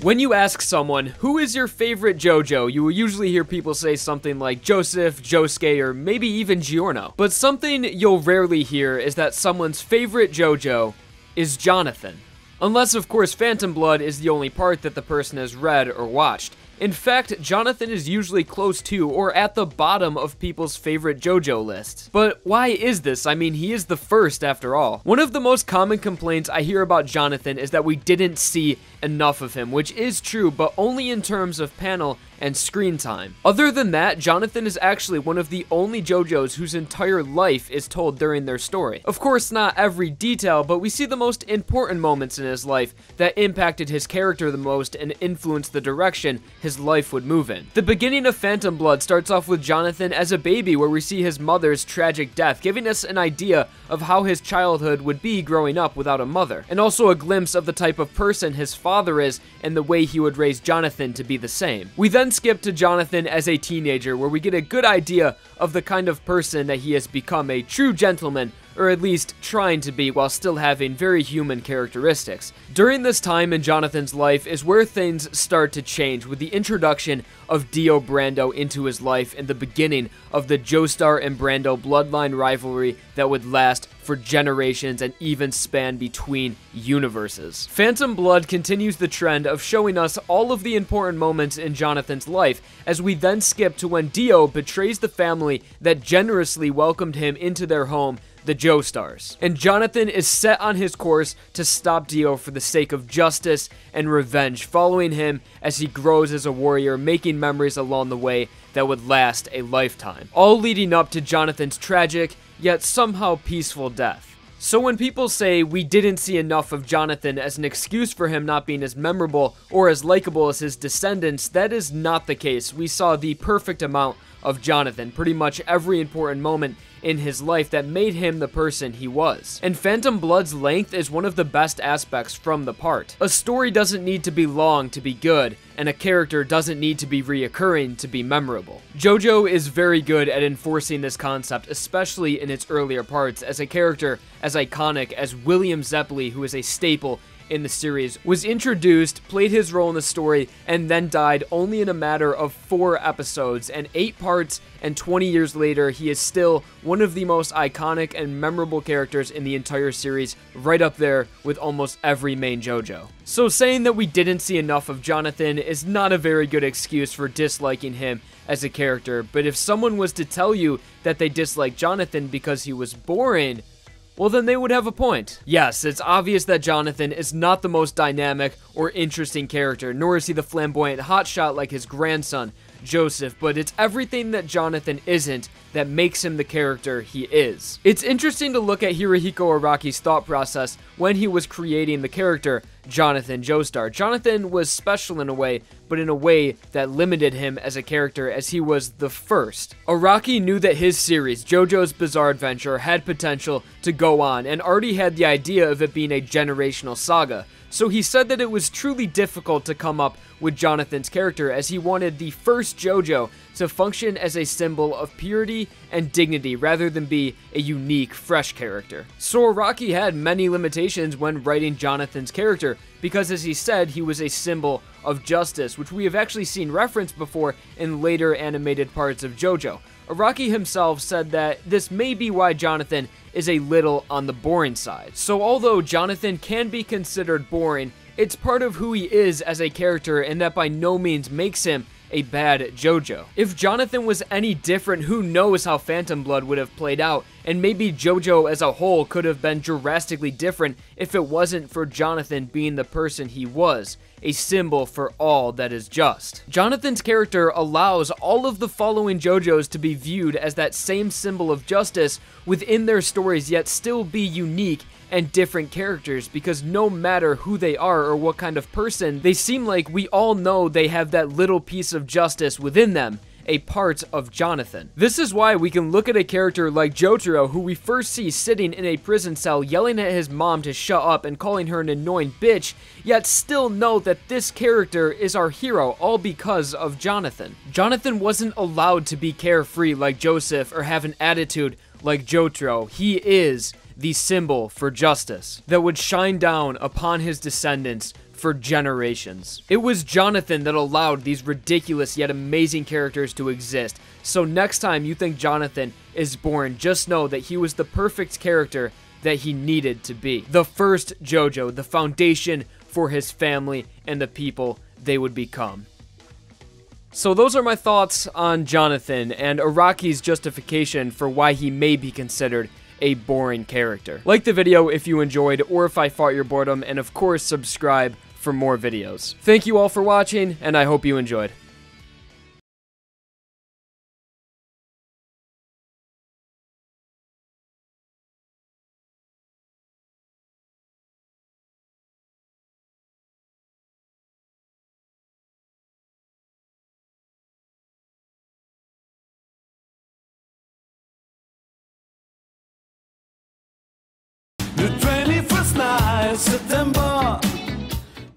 When you ask someone, who is your favorite JoJo, you will usually hear people say something like Joseph, Josuke, or maybe even Giorno. But something you'll rarely hear is that someone's favorite JoJo is Jonathan. Unless, of course, Phantom Blood is the only part that the person has read or watched. In fact, Jonathan is usually close to or at the bottom of people's favorite JoJo lists. But why is this? I mean, he is the first after all. One of the most common complaints I hear about Jonathan is that we didn't see enough of him, which is true, but only in terms of panel and screen time. Other than that, Jonathan is actually one of the only JoJos whose entire life is told during their story. Of course, not every detail, but we see the most important moments in his life that impacted his character the most and influenced the direction his life would move in. The beginning of Phantom Blood starts off with Jonathan as a baby, where we see his mother's tragic death, giving us an idea of how his childhood would be growing up without a mother, and also a glimpse of the type of person his father is and the way he would raise Jonathan to be the same. We then skip to Jonathan as a teenager, where we get a good idea of the kind of person that he has become, a true gentleman, or at least trying to be, while still having very human characteristics. During this time in Jonathan's life is where things start to change, with the introduction of Dio Brando into his life and the beginning of the Joestar and Brando bloodline rivalry that would last for generations and even span between universes. Phantom Blood continues the trend of showing us all of the important moments in Jonathan's life, as we then skip to when Dio betrays the family that generously welcomed him into their home, the Joestars. And Jonathan is set on his course to stop Dio for the sake of justice and revenge, following him as he grows as a warrior, making memories along the way that would last a lifetime. All leading up to Jonathan's tragic, yet somehow peaceful death. So when people say we didn't see enough of Jonathan as an excuse for him not being as memorable or as likable as his descendants, that is not the case. We saw the perfect amount of Jonathan, pretty much every important moment in his life that made him the person he was. And Phantom Blood's length is one of the best aspects from the part. A story doesn't need to be long to be good, and a character doesn't need to be reoccurring to be memorable. JoJo is very good at enforcing this concept, especially in its earlier parts, as a character as iconic as William Zeppeli, who is a staple in the series, was introduced, played his role in the story, and then died only in a matter of 4 episodes and 8 parts, and 20 years later, he is still one of the most iconic and memorable characters in the entire series, right up there with almost every main JoJo. So saying that we didn't see enough of Jonathan is not a very good excuse for disliking him as a character, but if someone was to tell you that they dislike Jonathan because he was boring, well, then they would have a point. Yes, it's obvious that Jonathan is not the most dynamic or interesting character, nor is he the flamboyant hotshot like his grandson, Joseph, but it's everything that Jonathan isn't that makes him the character he is. It's interesting to look at Hirohiko Araki's thought process when he was creating the character Jonathan Joestar. Jonathan was special in a way, but in a way that limited him as a character, as he was the first. Araki knew that his series, JoJo's Bizarre Adventure, had potential to go on, and already had the idea of it being a generational saga. So he said that it was truly difficult to come up with Jonathan's character, as he wanted the first JoJo to function as a symbol of purity and dignity rather than be a unique, fresh character. So Araki had many limitations when writing Jonathan's character, because as he said, he was a symbol of justice, which we have actually seen referenced before in later animated parts of JoJo. Araki himself said that this may be why Jonathan is a little on the boring side. So although Jonathan can be considered boring, it's part of who he is as a character, and that by no means makes him a bad JoJo. If Jonathan was any different, who knows how Phantom Blood would have played out, and maybe JoJo as a whole could have been drastically different if it wasn't for Jonathan being the person he was, a symbol for all that is just. Jonathan's character allows all of the following JoJos to be viewed as that same symbol of justice within their stories, yet still be unique and different characters, because no matter who they are or what kind of person, they seem like we all know they have that little piece of justice within them, a part of Jonathan. This is why we can look at a character like Jotaro, who we first see sitting in a prison cell yelling at his mom to shut up and calling her an annoying bitch, yet still know that this character is our hero, all because of Jonathan. Jonathan wasn't allowed to be carefree like Joseph or have an attitude like Jotaro. He is the symbol for justice that would shine down upon his descendants for generations. It was Jonathan that allowed these ridiculous yet amazing characters to exist. So next time you think Jonathan is born, just know that he was the perfect character that he needed to be. The first JoJo, the foundation for his family and the people they would become. So those are my thoughts on Jonathan and Araki's justification for why he may be considered a boring character. Like the video if you enjoyed or if I fought your boredom, and of course subscribe for more videos. Thank you all for watching, and I hope you enjoyed. The 21st night, September